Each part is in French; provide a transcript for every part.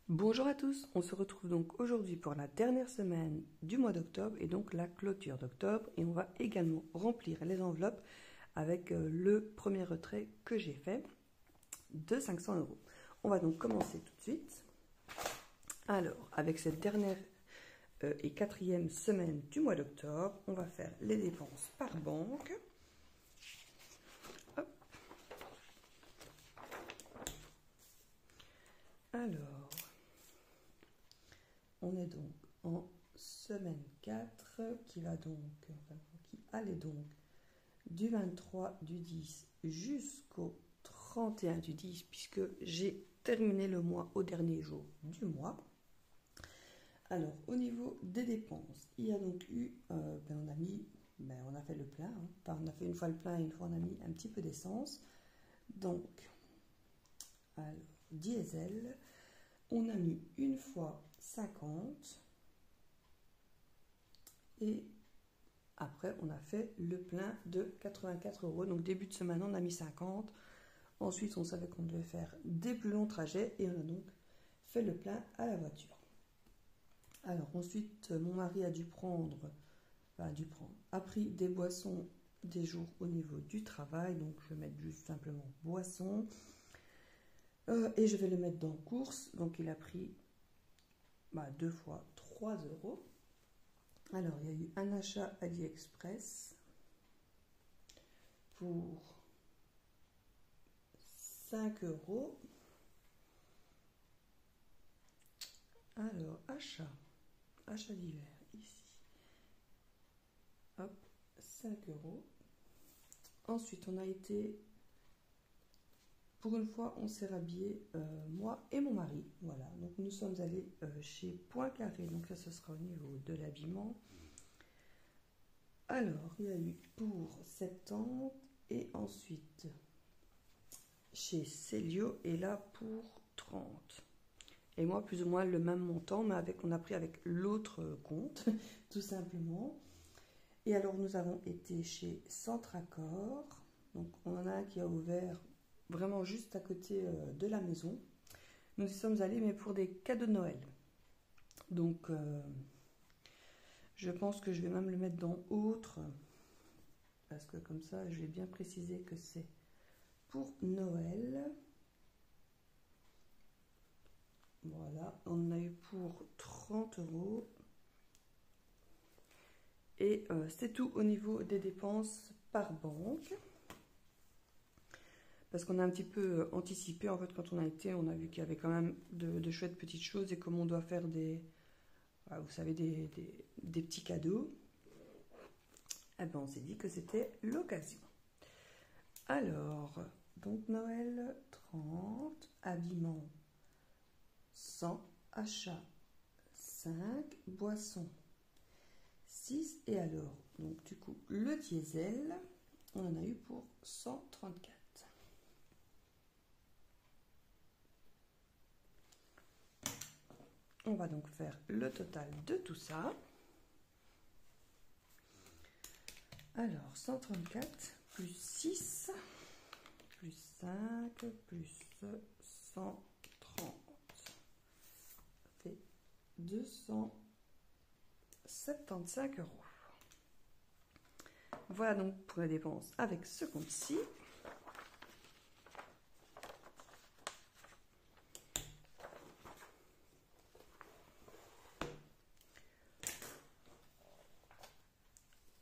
Bonjour à tous, on se retrouve donc aujourd'hui pour la dernière semaine du mois d'octobre et donc la clôture d'octobre, et on va également remplir les enveloppes avec le premier retrait que j'ai fait de 500 €. On va donc commencer tout de suite. Alors, avec cette dernière et quatrième semaine du mois d'octobre, on va faire les dépenses par banque. Hop. Alors, on est donc en semaine 4 qui allait donc du 23 du 10 jusqu'au 31 du 10, puisque j'ai terminé le mois au dernier jour du mois. Alors, au niveau des dépenses, il y a donc eu, on a fait le plein, Enfin, on a fait une fois le plein et une fois on a mis un petit peu d'essence. Donc, alors, diesel, on a mis une fois 50 et après on a fait le plein de 84 €. Donc début de semaine on a mis 50. Ensuite on savait qu'on devait faire des plus longs trajets et on a donc fait le plein à la voiture. Alors ensuite mon mari a pris des boissons des jours au niveau du travail. Donc je vais mettre juste simplement boisson. Et je vais le mettre dans course. Donc il a pris 2 fois 3 €. Alors il y a eu un achat AliExpress pour 5 €. Alors achat d'hiver ici. Hop, 5 €. Ensuite on a été, pour une fois on s'est rhabillé, moi et mon mari, voilà. Donc nous sommes allés chez Poincaré, donc là ce sera au niveau de l'habillement. Alors il y a eu pour 70 et ensuite chez Célio et là pour 30. Et moi plus ou moins le même montant, mais on a pris avec l'autre compte tout simplement. Et alors nous avons été chez Centracor. Donc on en a un qui a ouvert vraiment juste à côté de la maison. Nous y sommes allés, mais pour des cadeaux de Noël. Donc je pense que je vais même le mettre dans autre, parce que comme ça je vais bien préciser que c'est pour Noël. Voilà, on a eu pour 30 €. Et c'est tout au niveau des dépenses par banque. Parce qu'on a un petit peu anticipé, en fait, quand on a été, on a vu qu'il y avait quand même de chouettes petites choses, et comme on doit faire vous savez, des petits cadeaux, eh ben on s'est dit que c'était l'occasion. Alors, donc Noël 30, habillement 100, achat 5, boisson 6, et alors, donc du coup, le diesel, on en a eu pour 134. On va donc faire le total de tout ça. Alors, 134 plus 6, plus 5, plus 130. Ça fait 275 €. Voilà donc pour les dépenses avec ce compte-ci.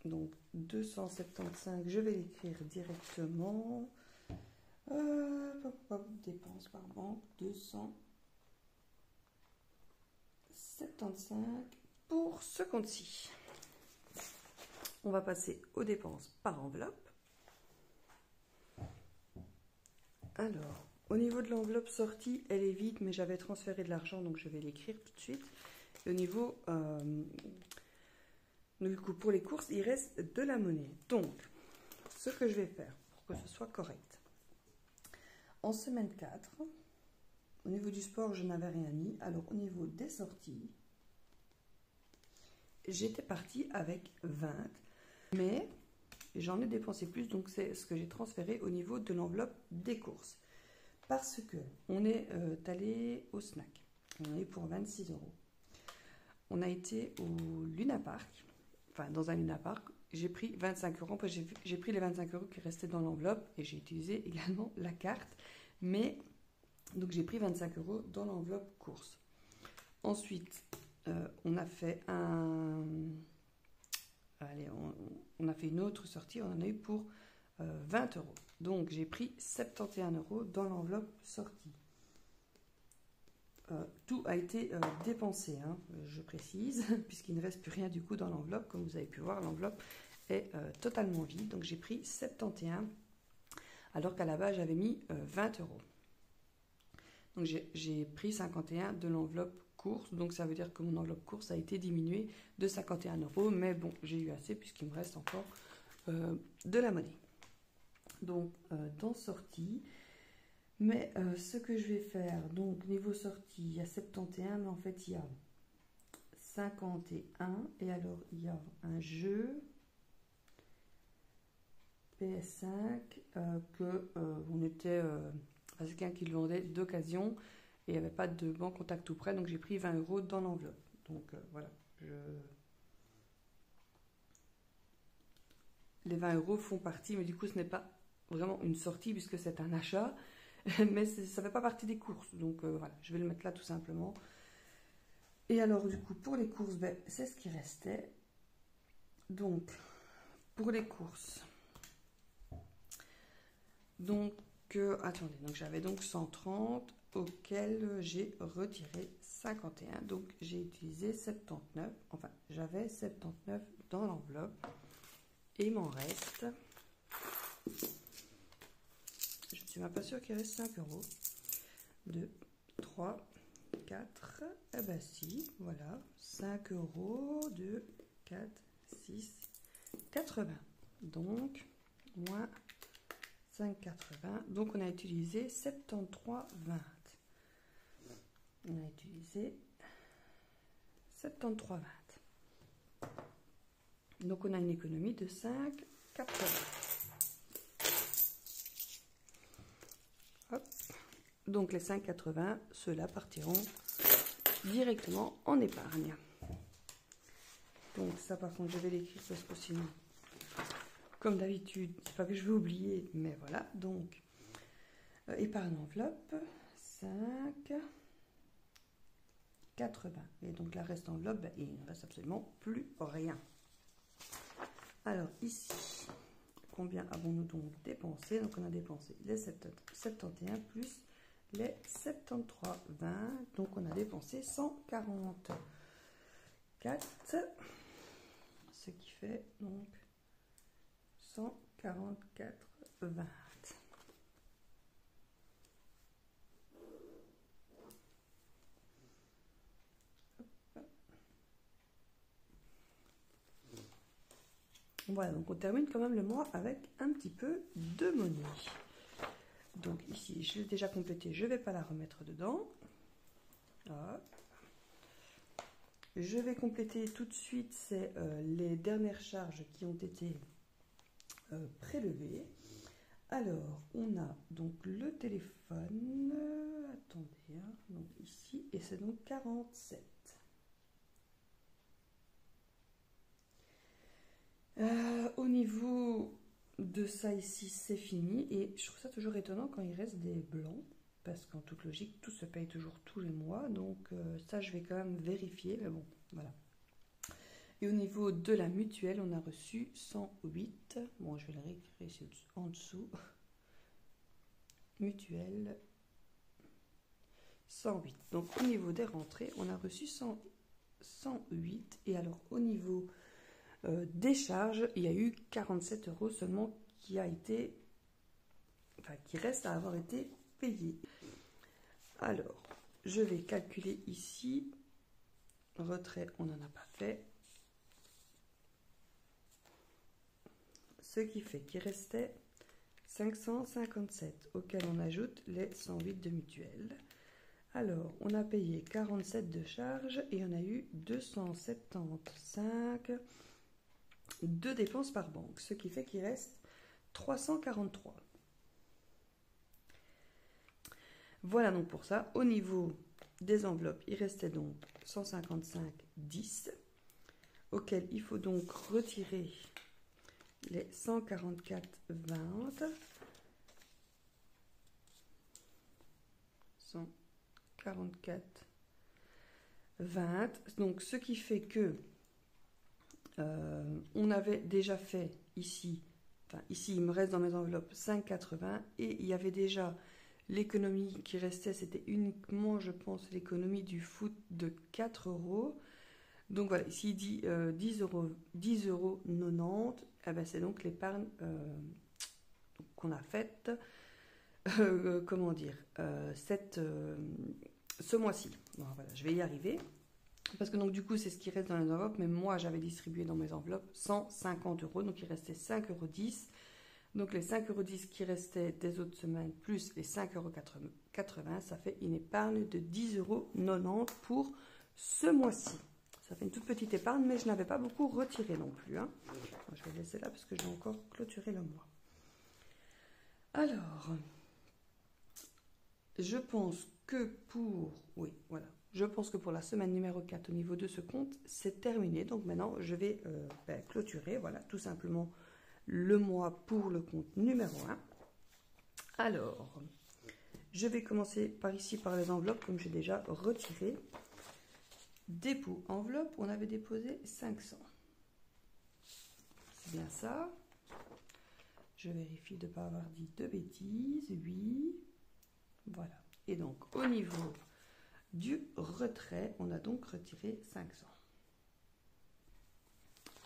Donc 275, je vais l'écrire directement. Dépenses par banque, 275 pour ce compte-ci. On va passer aux dépenses par enveloppe. Alors, au niveau de l'enveloppe sortie, elle est vide, mais j'avais transféré de l'argent, donc je vais l'écrire tout de suite. Et au niveau du coup, pour les courses, il reste de la monnaie. Donc, ce que je vais faire pour que ce soit correct. En semaine 4, au niveau du sport, je n'avais rien mis. Alors, au niveau des sorties, j'étais partie avec 20, mais j'en ai dépensé plus, donc c'est ce que j'ai transféré au niveau de l'enveloppe des courses. Parce que on est allé au snack. On a eu pour 26 €. On a été au Luna Park, enfin dans un Luna Park. J'ai pris 25 €, parce que j'ai pris les 25 € qui restaient dans l'enveloppe et j'ai utilisé également la carte. Mais, donc j'ai pris 25 € dans l'enveloppe course. Ensuite, on a fait on a fait une autre sortie, on en a eu pour 20 €. Donc j'ai pris 71 € dans l'enveloppe sortie. Tout a été dépensé, hein, je précise, puisqu'il ne reste plus rien du coup dans l'enveloppe. Comme vous avez pu voir, l'enveloppe est totalement vide. Donc j'ai pris 71, alors qu'à la base j'avais mis 20 €. Donc j'ai pris 51 de l'enveloppe course, donc ça veut dire que mon enveloppe course a été diminuée de 51 €, mais bon, j'ai eu assez puisqu'il me reste encore de la monnaie. Donc dans sortie, mais ce que je vais faire, donc niveau sortie, il y a 71, mais en fait il y a 51, et alors il y a un jeu PS5 que on était, c'est quelqu'un qui le vendait d'occasion et il n'y avait pas de banque contact tout près, donc j'ai pris 20 € dans l'enveloppe. Donc voilà, les 20 € font partie, mais du coup ce n'est pas vraiment une sortie puisque c'est un achat, mais ça ne fait pas partie des courses, donc voilà, je vais le mettre là tout simplement. Et alors du coup pour les courses, ben, c'est ce qui restait. Donc pour les courses, donc attendez, donc j'avais donc 130 auquel j'ai retiré 51, donc j'ai utilisé 79, enfin j'avais 79 dans l'enveloppe et il m'en reste, je ne suis même pas sûre qu'il reste 5 €. 2, 3, 4, eh ben si, voilà, 5 €, 2, 4, 6, 80, donc moins 5,80, donc on a utilisé 73,20. On a utilisé 73,20. Donc on a une économie de 5,80. Hop. Donc les 5,80, ceux-là partiront directement en épargne. Donc ça par contre je vais l'écrire parce que sinon, comme d'habitude, c'est pas que je vais oublier, mais voilà. Donc épargne enveloppe 5,80. Et donc la reste enveloppe, ben, il ne reste absolument plus rien. Alors ici, combien avons-nous donc dépensé? Donc on a dépensé les 71 plus les 73,20. Donc on a dépensé 144, ce qui fait donc 144,20. Voilà, donc on termine quand même le mois avec un petit peu de monnaie. Donc ici, je l'ai déjà complété, je ne vais pas la remettre dedans. Hop. Je vais compléter tout de suite, c'est les dernières charges qui ont été prélevées. Alors, on a donc le téléphone, attendez, hein, donc ici, et c'est donc 47. Au niveau de ça ici, c'est fini, et je trouve ça toujours étonnant quand il reste des blancs, parce qu'en toute logique, tout se paye toujours tous les mois, donc ça je vais quand même vérifier, mais bon, voilà. Et au niveau de la mutuelle, on a reçu 108, bon je vais le réécrire ici en dessous, mutuelle 108. Donc au niveau des rentrées, on a reçu 108, et alors au niveau des charges, il y a eu 47 € seulement qui a été, enfin qui reste à avoir été payé. Alors, je vais calculer ici, retrait, on n'en a pas fait, ce qui fait qu'il restait 557, auquel on ajoute les 108 de mutuelle. Alors, on a payé 47 de charges et on a eu 275 de dépenses par banque, ce qui fait qu'il reste 343. Voilà donc pour ça. Au niveau des enveloppes, il restait donc 155,10 auquel il faut donc retirer les 144,20. 144,20. Donc ce qui fait que on avait déjà fait ici, enfin ici il me reste dans mes enveloppes 5,80 et il y avait déjà l'économie qui restait, c'était uniquement je pense l'économie du foot de 4 euros. Donc voilà, ici il dit 10 euros, 10,90 €, eh ben c'est donc l'épargne qu'on a faite, comment dire, ce mois-ci. Bon, voilà, je vais y arriver. Parce que donc du coup c'est ce qui reste dans les enveloppes, mais moi j'avais distribué dans mes enveloppes 150 euros, donc il restait 5,10 €. Donc les 5,10 € qui restaient des autres semaines, plus les 5,80 €, ça fait une épargne de 10,90 € pour ce mois-ci. Ça fait une toute petite épargne, mais je n'avais pas beaucoup retiré non plus. Hein. Je vais laisser là parce que je vais encore clôturer le mois. Alors, je pense que pour... Oui, voilà. Je pense que pour la semaine numéro 4 au niveau de ce compte, c'est terminé. Donc maintenant, je vais clôturer, voilà, tout simplement le mois pour le compte numéro 1. Alors, je vais commencer par ici, par les enveloppes, comme j'ai déjà retiré. Dépôt enveloppe, on avait déposé 500. C'est bien ça. Je vérifie de ne pas avoir dit de bêtises. Oui. Voilà. Et donc, au niveau du retrait, on a donc retiré 500.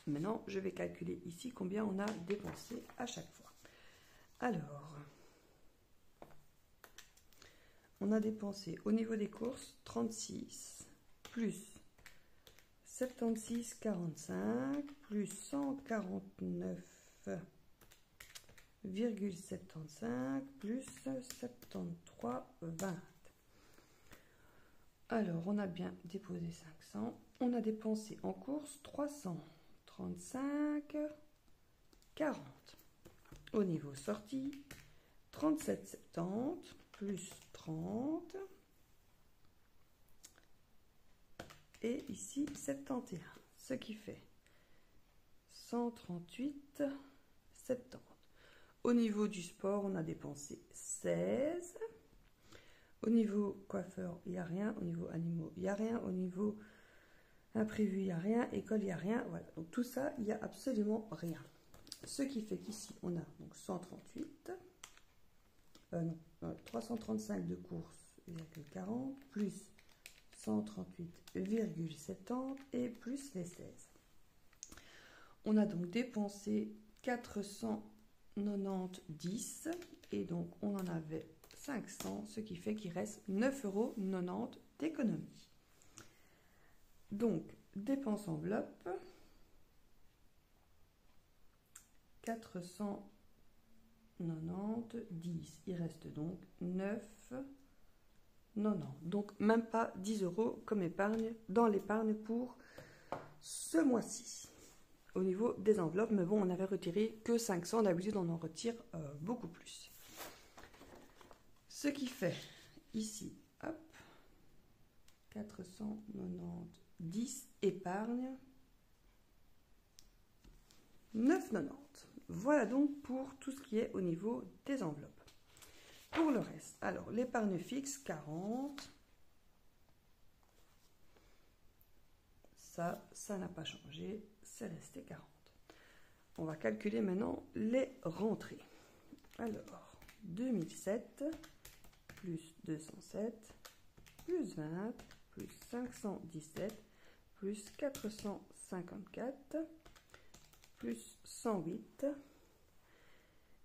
Maintenant, je vais calculer ici combien on a dépensé à chaque fois. Alors, on a dépensé au niveau des courses 36 plus 76,45 plus 149,75 plus 73,20. Alors, on a bien déposé 500. On a dépensé en course 335,40. Au niveau sortie, 37,70 plus 30. Et ici 71, ce qui fait 138,70. Au niveau du sport, on a dépensé 16. Au niveau coiffeur, il n'y a rien. Au niveau animaux, il n'y a rien. Au niveau imprévu, il n'y a rien. École, il n'y a rien. Voilà. Donc tout ça, il n'y a absolument rien. Ce qui fait qu'ici, on a donc 138. 335 de course, 40 plus 138,70 et plus les 16. On a donc dépensé 490 et donc on en avait 500, ce qui fait qu'il reste 9,90 € d'économie. Donc, dépense enveloppe, 490, 10. Il reste donc 9,90. Donc, même pas 10 € comme épargne dans l'épargne pour ce mois-ci. Au niveau des enveloppes, mais bon, on n'avait retiré que 500. D'habitude, on en retire beaucoup plus. Ce qui fait ici, hop, 490, épargne, 9,90. Voilà donc pour tout ce qui est au niveau des enveloppes. Pour le reste, alors l'épargne fixe, 40. Ça n'a pas changé, c'est resté 40. On va calculer maintenant les rentrées. Alors, 2007 plus 207 plus 20 plus 517 plus 454 plus 108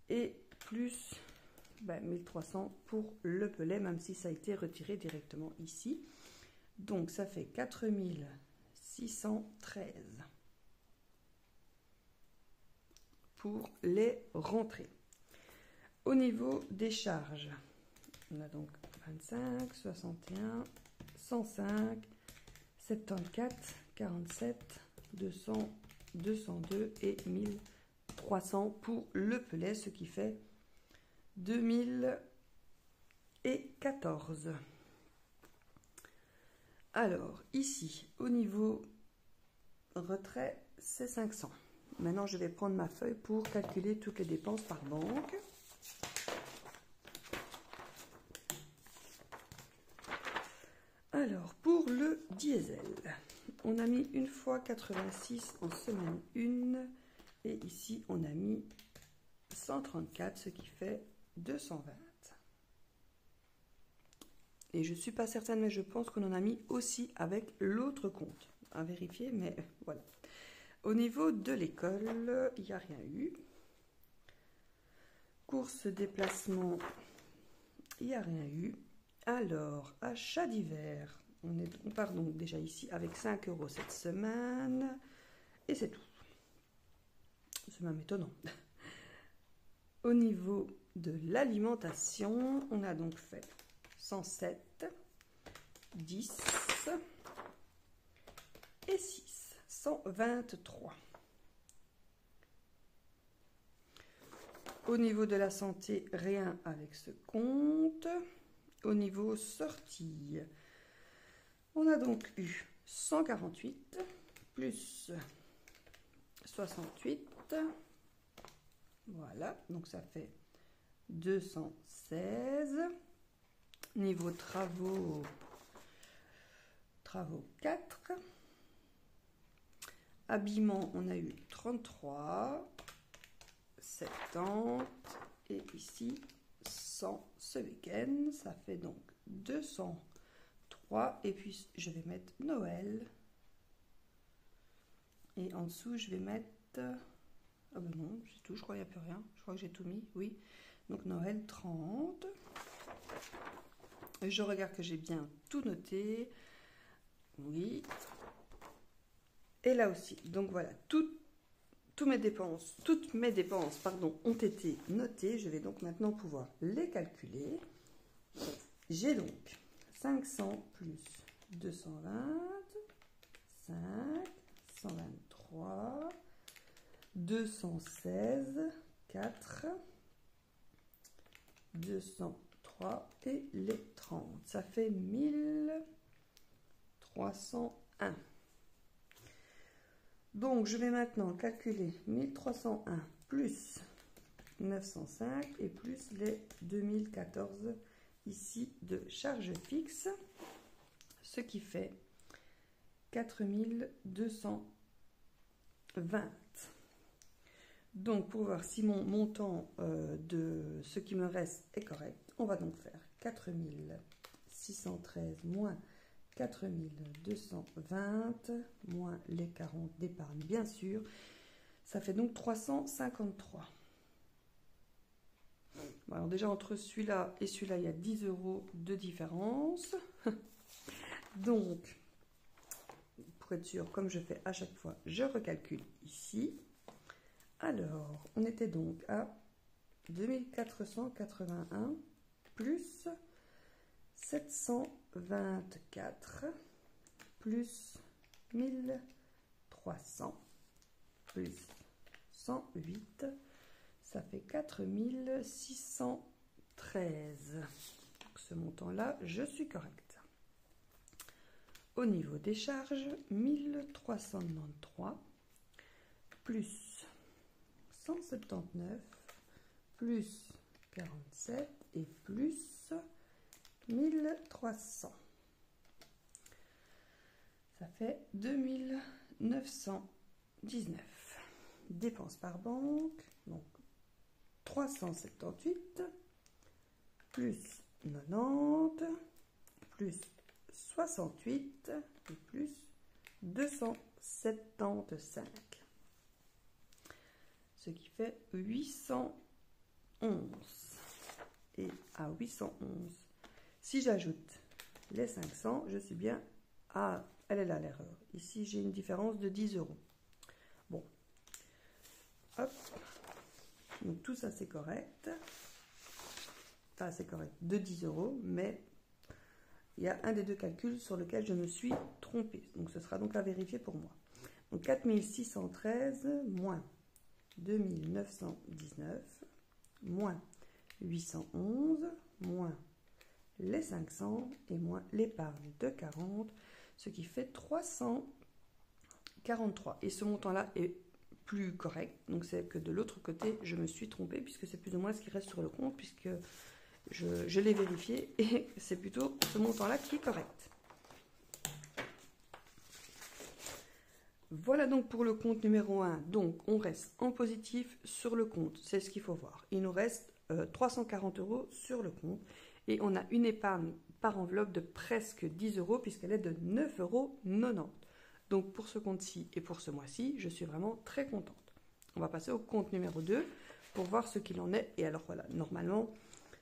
et plus 1300 pour le pelet, même si ça a été retiré directement ici. Donc ça fait 4613 pour les rentrées. Au niveau des charges, on a donc 25, 61, 105, 74, 47, 200, 202 et 1300 pour le pelet, ce qui fait 2014. Alors, ici, au niveau retrait, c'est 500. Maintenant, je vais prendre ma feuille pour calculer toutes les dépenses par banque. Alors, pour le diesel, on a mis une fois 86 en semaine 1. Et ici, on a mis 134, ce qui fait 220. Et je ne suis pas certaine, mais je pense qu'on en a mis aussi avec l'autre compte. À vérifier, mais voilà. Au niveau de l'école, il n'y a rien eu. Courses, déplacement, il n'y a rien eu. Alors, achat d'hiver, on part donc déjà ici avec 5 € cette semaine. Et c'est tout. C'est même étonnant. Au niveau de l'alimentation, on a donc fait 107, 10 et 6, 123. Au niveau de la santé, rien avec ce compte. Au niveau sortie, on a donc eu 148 plus 68. Voilà, donc ça fait 216. Niveau travaux 4. Habillement, on a eu 33, 70 et ici 100 ce week-end. Ça fait donc 203. Et puis je vais mettre Noël. Et en dessous, je vais mettre... Ah ben non, c'est tout, je crois qu'il n'y a plus rien. Je crois que j'ai tout mis, oui. Donc Noël 30. Je regarde que j'ai bien tout noté. Oui. Et là aussi. Donc voilà, toutes mes dépenses, ont été notées. Je vais donc maintenant pouvoir les calculer. J'ai donc 500 plus 220, 5, 123, 216, 4, 203 et les 30. Ça fait 1301. Donc, je vais maintenant calculer 1301 plus 905 et plus les 2014 ici de charge fixe, ce qui fait 4220. Donc, pour voir si mon montant de ce qui me reste est correct, on va donc faire 4613 moins 4220 moins les 40 d'épargne, bien sûr. Ça fait donc 353. Alors déjà, entre celui-là et celui-là, il y a 10 € de différence. Donc, pour être sûr, comme je fais à chaque fois, je recalcule ici. Alors, on était donc à 2481 plus 724 plus 1300 plus 108, ça fait 4613. Donc ce montant-là, je suis correcte. Au niveau des charges, 1393 plus 179 plus 47 et plus 1300. Ça fait 2919. Dépenses par banque, donc 378 plus 90 plus 68 et plus 275. Ce qui fait 811. Et à 811, si j'ajoute les 500, je suis bien à... Elle est là l'erreur. Ici, j'ai une différence de 10 €. Bon. Hop. Donc tout ça, c'est correct. Enfin, c'est correct. De 10 €, mais il y a un des deux calculs sur lequel je me suis trompée. Donc ce sera donc à vérifier pour moi. Donc 4613 moins 2919 moins 811 moins les 500 et moins l'épargne de 40, ce qui fait 343. Et ce montant-là est plus correct, donc c'est que de l'autre côté, je me suis trompée, puisque c'est plus ou moins ce qui reste sur le compte, puisque je l'ai vérifié, et c'est plutôt ce montant-là qui est correct. Voilà donc pour le compte numéro 1. Donc, on reste en positif sur le compte. C'est ce qu'il faut voir. Il nous reste 340 € sur le compte. Et on a une épargne par enveloppe de presque 10 €, puisqu'elle est de 9,90 €. Donc, pour ce compte-ci et pour ce mois-ci, je suis vraiment très contente. On va passer au compte numéro 2 pour voir ce qu'il en est. Et alors, voilà, normalement,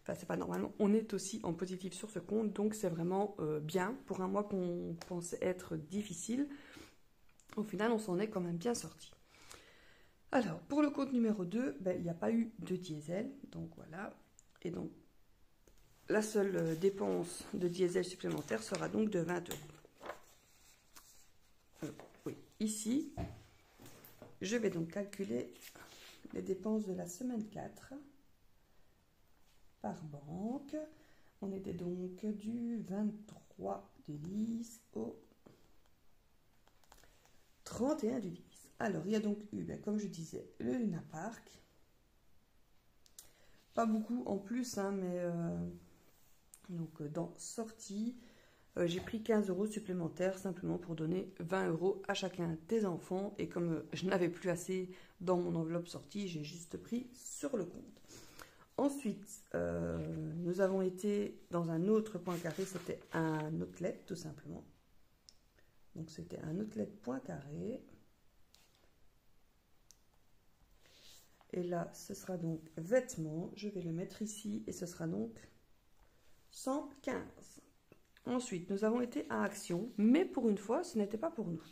enfin, c'est pas normalement, on est aussi en positif sur ce compte. Donc, c'est vraiment bien pour un mois qu'on pensait être difficile. Au final, on s'en est quand même bien sorti. Alors, pour le compte numéro 2, il n'y a pas eu de diesel. Donc, voilà. Et donc, la seule dépense de diesel supplémentaire sera donc de 20 €. Oui, ici, je vais donc calculer les dépenses de la semaine 4 par banque. On était donc du 23 du 10 au 31 du 10. Alors, il y a donc eu, comme je disais, le Luna Park. Pas beaucoup en plus, hein, mais donc dans sortie, j'ai pris 15 € supplémentaires simplement pour donner 20 € à chacun des enfants. Et comme je n'avais plus assez dans mon enveloppe sortie, j'ai juste pris sur le compte. Ensuite, nous avons été dans un autre point carré, c'était un outlet tout simplement. Donc c'était un outlet point carré. Et là, ce sera donc vêtements. Je vais le mettre ici et ce sera donc 115. Ensuite, nous avons été à Action, mais pour une fois, ce n'était pas pour nous.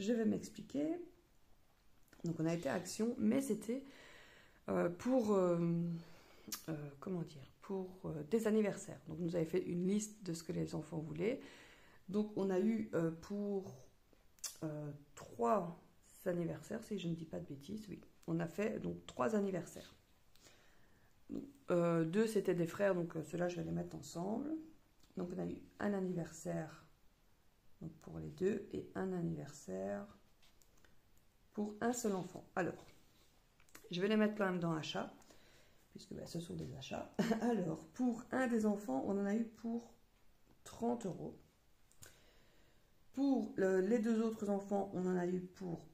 Je vais m'expliquer. Donc on a été à Action, mais c'était pour comment dire, pour des anniversaires. Donc nous avons fait une liste de ce que les enfants voulaient. Donc on a eu pour 3 anniversaires, si je ne dis pas de bêtises, oui. On a fait donc 3 anniversaires. 2 c'était des frères, donc ceux-là je vais les mettre ensemble. Donc on a eu un anniversaire donc pour les deux et un anniversaire pour un seul enfant. Alors, je vais les mettre quand même dans achat, puisque ce sont des achats. Alors, pour un des enfants, on en a eu pour 30 €. Pour les 2 autres enfants, on en a eu pour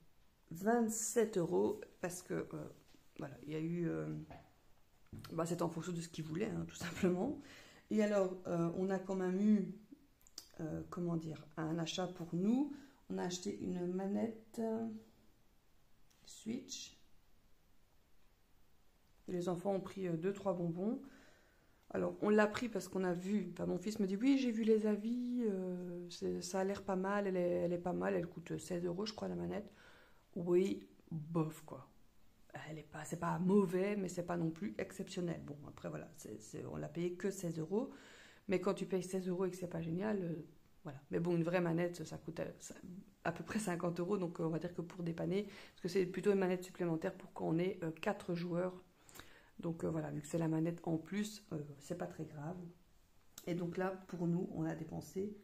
27 €, parce que voilà, il y a eu c'est en fonction de ce qu'ils voulaient, hein, tout simplement. Et alors on a quand même eu comment dire, un achat pour nous. On a acheté une manette Switch et les enfants ont pris 2-3 bonbons. Alors on l'a pris parce qu'on a vu, enfin, mon fils me dit oui, j'ai vu les avis, ça a l'air pas mal, elle est pas mal, elle coûte 16 € je crois la manette. Oui, bof quoi. C'est pas mauvais, mais c'est pas non plus exceptionnel. Bon, après voilà, on l'a payé que 16 €. Mais quand tu payes 16 € et que c'est pas génial, voilà. Mais bon, une vraie manette, ça coûte à peu près 50 €. Donc on va dire que pour dépanner, parce que c'est plutôt une manette supplémentaire pour quand on est 4 joueurs. Donc voilà, vu que c'est la manette en plus, c'est pas très grave. Et donc là, pour nous, on a dépensé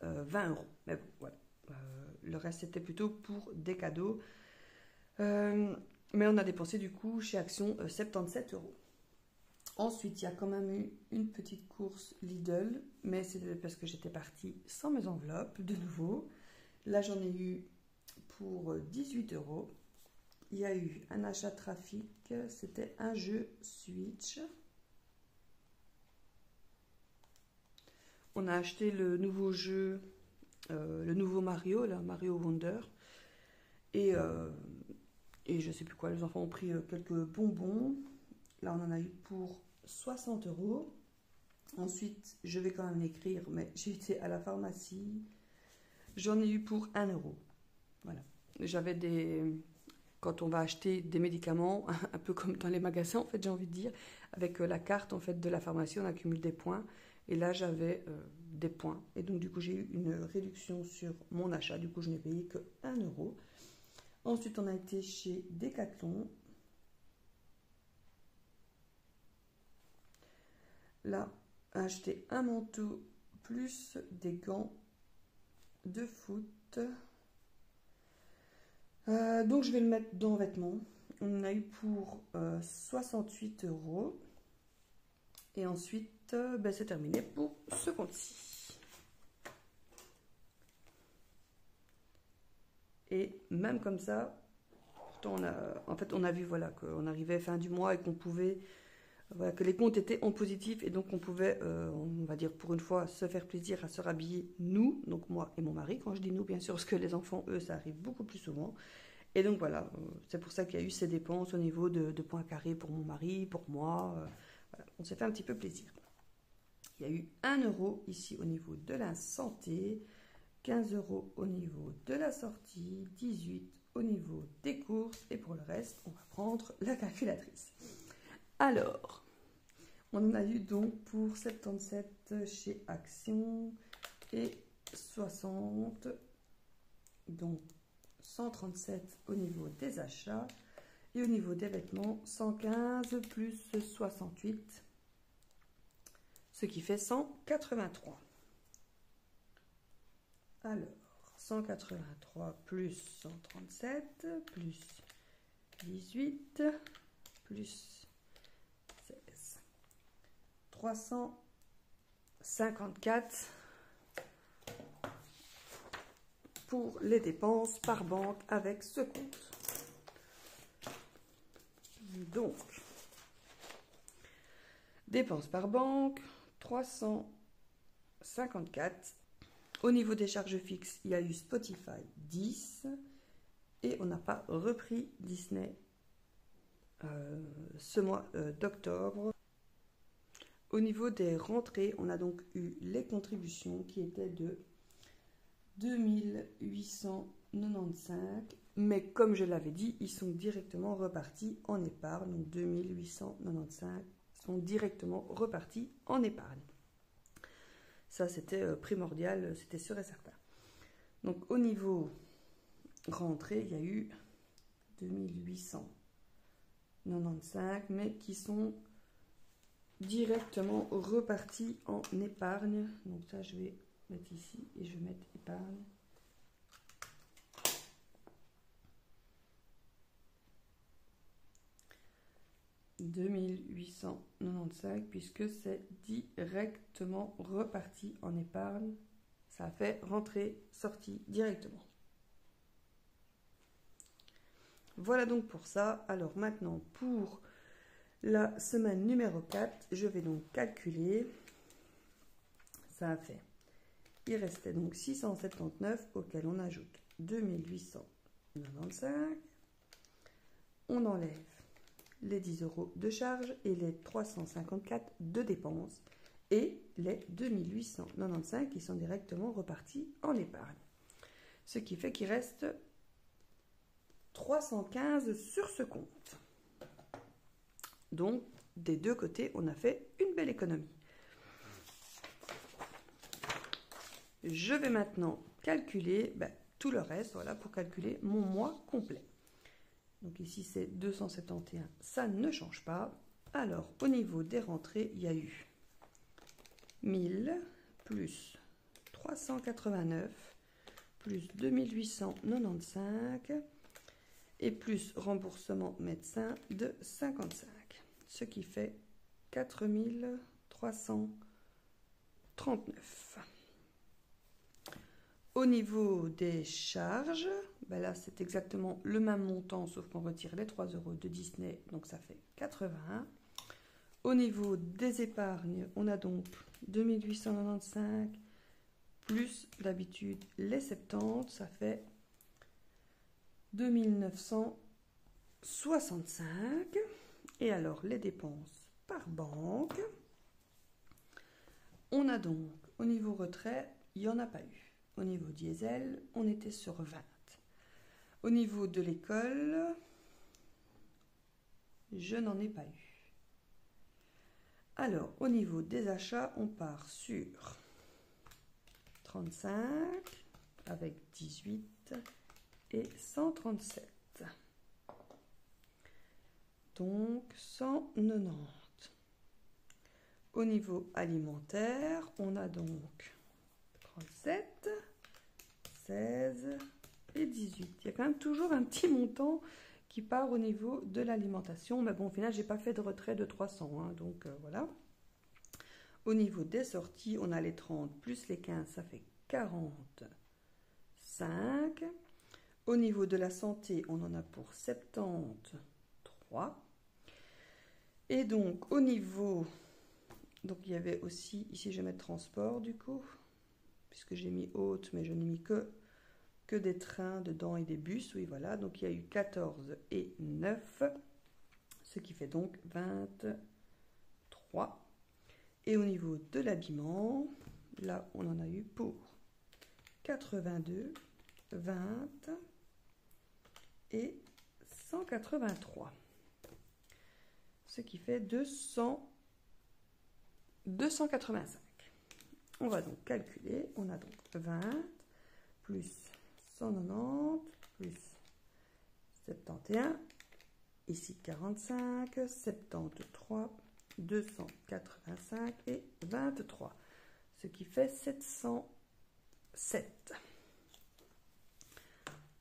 20 €. Mais bon, voilà. Le reste, c'était plutôt pour des cadeaux. Mais on a dépensé du coup chez Action 77 €. Ensuite, il y a quand même eu une petite course Lidl, mais c'est parce que j'étais partie sans mes enveloppes, de nouveau. Là, j'en ai eu pour 18 €. Il y a eu un achat Trafic, c'était un jeu Switch. On a acheté le nouveau jeu, le nouveau Mario, là, Mario Wonder. Et je ne sais plus quoi, les enfants ont pris quelques bonbons. Là, on en a eu pour 60 €. Ensuite, je vais quand même l'écrire, mais j'ai été à la pharmacie. J'en ai eu pour 1 €. Voilà. J'avais quand on va acheter des médicaments, un peu comme dans les magasins, en fait, j'ai envie de dire, avec la carte en fait de la pharmacie, on accumule des points. Et là, j'avais des points. Et donc, du coup, j'ai eu une réduction sur mon achat. Du coup, je n'ai payé que 1 €. Ensuite, on a été chez Decathlon. Là, acheté un manteau plus des gants de foot. Donc je vais le mettre dans vêtements. On a eu pour 68 €. Et ensuite, ben, c'est terminé pour ce compte-ci. Et même comme ça, pourtant on a vu voilà, qu'on arrivait fin du mois et qu'on pouvait, voilà, que les comptes étaient en positif et donc on pouvait, on va dire pour une fois, se faire plaisir à se rhabiller nous, donc moi et mon mari. Quand je dis nous, bien sûr, parce que les enfants, eux, ça arrive beaucoup plus souvent. Et donc voilà, c'est pour ça qu'il y a eu ces dépenses au niveau de points carrés pour mon mari, pour moi. Voilà, on s'est fait un petit peu plaisir. Il y a eu 1 € ici au niveau de la santé, 15 € au niveau de la sortie, 18 au niveau des courses et pour le reste, on va prendre la calculatrice. Alors, on a eu donc pour 77 chez Action et 60, donc 137 au niveau des achats et au niveau des vêtements, 115 plus 68. Ce qui fait 183. Alors, 183 plus 137 plus 18 plus 16. 354 pour les dépenses par banque avec ce compte. Donc, dépenses par banque. 354. Au niveau des charges fixes, il y a eu Spotify 10 et on n'a pas repris Disney ce mois d'octobre. Au niveau des rentrées, on a donc eu les contributions qui étaient de 2895, mais comme je l'avais dit, ils sont directement repartis en épargne. Donc 2895 sont directement repartis en épargne. Ça, c'était primordial, c'était sûr et certain. Donc, au niveau rentrée, il y a eu 2895, mais qui sont directement repartis en épargne. Donc, ça, je vais mettre ici et je vais mettre épargne. « 2895 puisque c'est directement reparti en épargne. Ça a fait rentrer, sortie directement. Voilà donc pour ça. Alors maintenant, pour la semaine numéro 4, je vais donc calculer. Ça a fait. Il restait donc 679 auquel on ajoute 2895. On enlève les 10 € de charge et les 354 de dépenses et les 2895 qui sont directement repartis en épargne. Ce qui fait qu'il reste 315 sur ce compte. Donc, des deux côtés, on a fait une belle économie. Je vais maintenant calculer tout le reste, voilà, pour calculer mon mois complet. Donc ici, c'est 271, ça ne change pas. Alors, au niveau des rentrées, il y a eu 1000 plus 389 plus 2895 et plus remboursement médecin de 55, ce qui fait 4339. Au niveau des charges, là c'est exactement le même montant sauf qu'on retire les 3 € de Disney, donc ça fait 81. Au niveau des épargnes, on a donc 2895 plus d'habitude les 70, ça fait 2965. Et alors les dépenses par banque, on a donc au niveau retrait, il n'y en a pas eu. Au niveau diesel, on était sur 20. Au niveau de l'école, je n'en ai pas eu. Alors, au niveau des achats, on part sur 35 avec 18 et 137. Donc, 190. Au niveau alimentaire, on a donc 37, 16 et 18. Il y a quand même toujours un petit montant qui part au niveau de l'alimentation. Mais bon, au final, j'ai pas fait de retrait de 300. Hein, donc voilà. Au niveau des sorties, on a les 30 plus les 15, ça fait 45. Au niveau de la santé, on en a pour 73. Et donc, au niveau... Donc, il y avait aussi... Ici, je vais mettre transport, du coup. Puisque j'ai mis haute, mais je n'ai mis que des trains dedans et des bus. Oui, voilà. Donc, il y a eu 14 et 9. Ce qui fait donc 23. Et au niveau de l'habillement, là, on en a eu pour 82, 20 et 183. Ce qui fait 285. On va donc calculer. On a donc 20 plus 190 plus 71. Ici 45, 73, 285 et 23. Ce qui fait 707.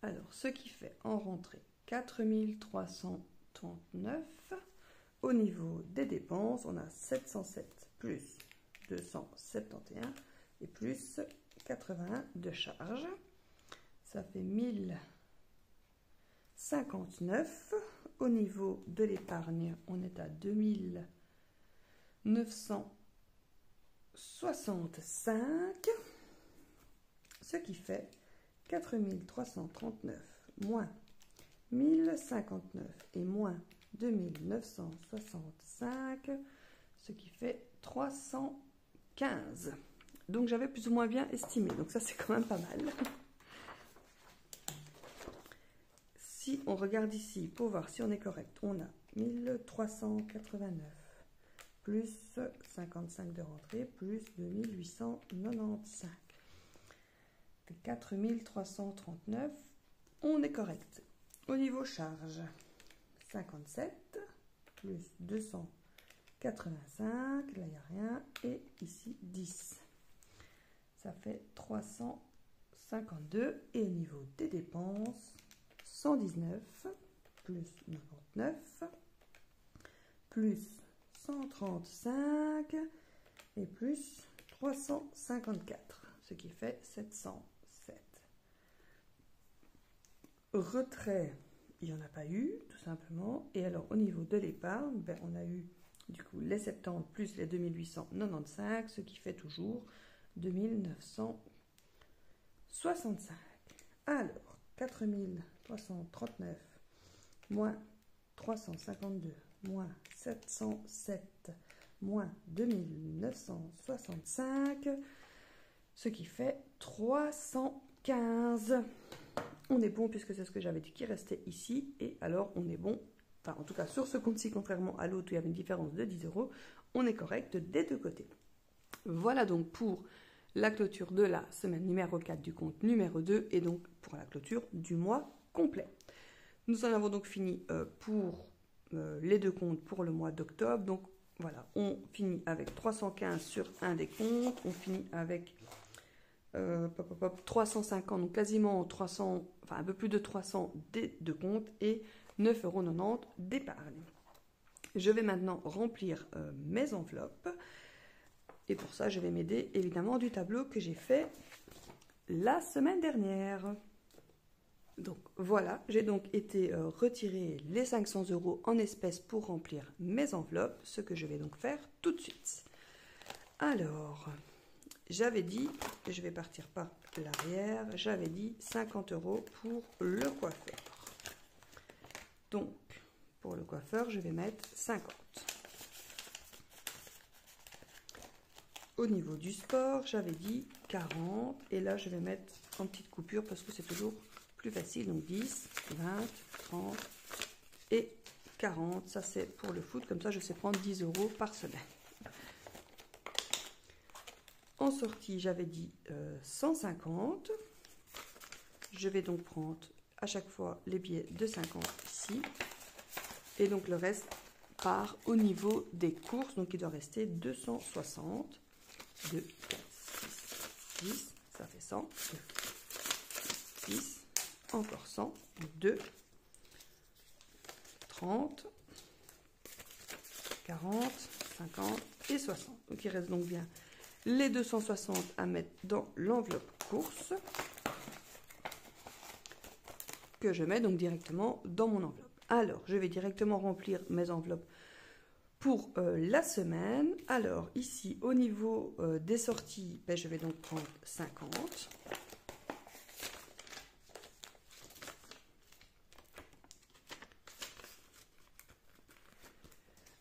Alors, ce qui fait en rentrée 4339. Au niveau des dépenses, on a 707 plus 271 et plus 81 de charges. Ça fait 1059. Au niveau de l'épargne, on est à 2965. Ce qui fait 4339 moins 1059 et moins 2965, ce qui fait 315. Donc j'avais plus ou moins bien estimé, donc ça c'est quand même pas mal. Si on regarde ici pour voir si on est correct, on a 1389 plus 55 de rentrée plus 2895. 4339, on est correct. Au niveau charge, 57 plus 285, là il n'y a rien, et ici 10. Ça fait 352. Et au niveau des dépenses, 119 plus 99 plus 135 et plus 354, ce qui fait 707. Retrait, il n'y en a pas eu, tout simplement. Et alors, au niveau de l'épargne, ben, on a eu du coup les 70 plus les 2895, ce qui fait toujours 2965. Alors, 4339 moins 352 moins 707 moins 2965, ce qui fait 315. On est bon puisque c'est ce que j'avais dit qui restait ici. Et alors on est bon, enfin en tout cas sur ce compte-ci, contrairement à l'autre où il y avait une différence de 10 €, on est correct des deux côtés. Voilà donc pour la clôture de la semaine numéro 4 du compte numéro 2 et donc pour la clôture du mois complet. Nous en avons donc fini pour les deux comptes pour le mois d'octobre. Donc voilà, on finit avec 315 sur un des comptes, on finit avec 350, donc quasiment 300, enfin un peu plus de 300 des deux comptes et 9,90 € d'épargne. Je vais maintenant remplir mes enveloppes et pour ça je vais m'aider évidemment du tableau que j'ai fait la semaine dernière. Donc voilà, j'ai donc été retirer les 500 € en espèces pour remplir mes enveloppes, ce que je vais donc faire tout de suite. Alors, j'avais dit, et je vais partir par l'arrière, j'avais dit 50 € pour le coiffeur. Donc, pour le coiffeur, je vais mettre 50. Au niveau du sport, j'avais dit 40, et là je vais mettre en petite coupure parce que c'est toujours plus facile, donc 10, 20, 30 et 40, ça c'est pour le foot, comme ça je sais prendre 10 € par semaine. En sortie, j'avais dit 150, je vais donc prendre à chaque fois les billets de 50 ici, et donc le reste part au niveau des courses. Donc, il doit rester 260. 2, 4, 6, 10. Ça fait 100. 6. Encore 100. 2. 30. 40. 50 et 60. Donc, il reste donc bien les 260 à mettre dans l'enveloppe course que je mets donc directement dans mon enveloppe. Alors, je vais directement remplir mes enveloppes pour la semaine. Alors, ici, au niveau des sorties, ben, je vais donc prendre 50.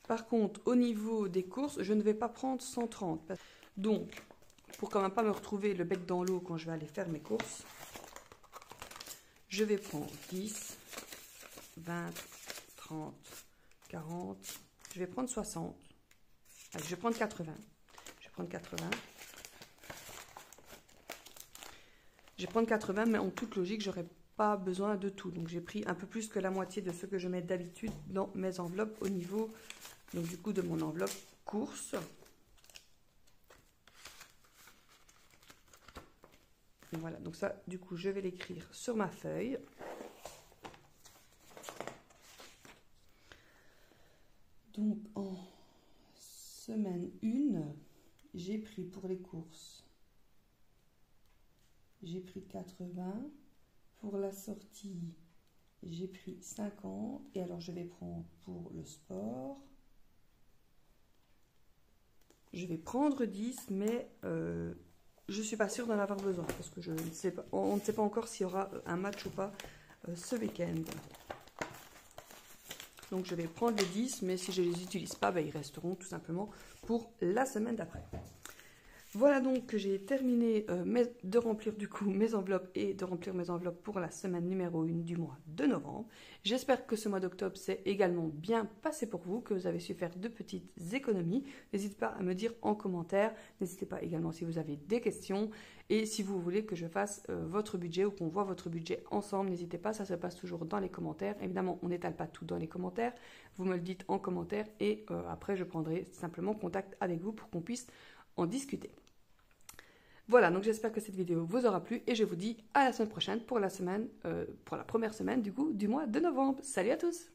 Par contre, au niveau des courses, je ne vais pas prendre 130. Donc, pour quand même pas me retrouver le bec dans l'eau quand je vais aller faire mes courses, je vais prendre 10, 20, 30, 40, je vais prendre 60. Allez, je vais prendre 80. Je vais prendre 80. Je vais prendre 80, mais en toute logique, j'aurais pas besoin de tout. Donc, j'ai pris un peu plus que la moitié de ce que je mets d'habitude dans mes enveloppes au niveau, donc du coup, de mon enveloppe course. Et voilà, donc ça, du coup, je vais l'écrire sur ma feuille. Donc, en semaine 1, j'ai pris pour les courses, j'ai pris 80. Pour la sortie, j'ai pris 50. Et alors, je vais prendre pour le sport. Je vais prendre 10, mais je ne suis pas sûre d'en avoir besoin parce que je ne sais pas, on ne sait pas encore s'il y aura un match ou pas ce week-end. Donc je vais prendre les 10, mais si je ne les utilise pas, ben, ils resteront tout simplement pour la semaine d'après. Voilà donc que j'ai terminé de remplir du coup mes enveloppes et de remplir mes enveloppes pour la semaine numéro 1 du mois de novembre. J'espère que ce mois d'octobre s'est également bien passé pour vous, que vous avez su faire de petites économies. N'hésitez pas à me dire en commentaire, n'hésitez pas également si vous avez des questions et si vous voulez que je fasse votre budget ou qu'on voit votre budget ensemble, n'hésitez pas, ça se passe toujours dans les commentaires. Évidemment, on n'étale pas tout dans les commentaires, vous me le dites en commentaire et après je prendrai simplement contact avec vous pour qu'on puisse en discuter. Voilà, donc j'espère que cette vidéo vous aura plu et je vous dis à la semaine prochaine pour la première semaine du coup du mois de novembre. Salut à tous!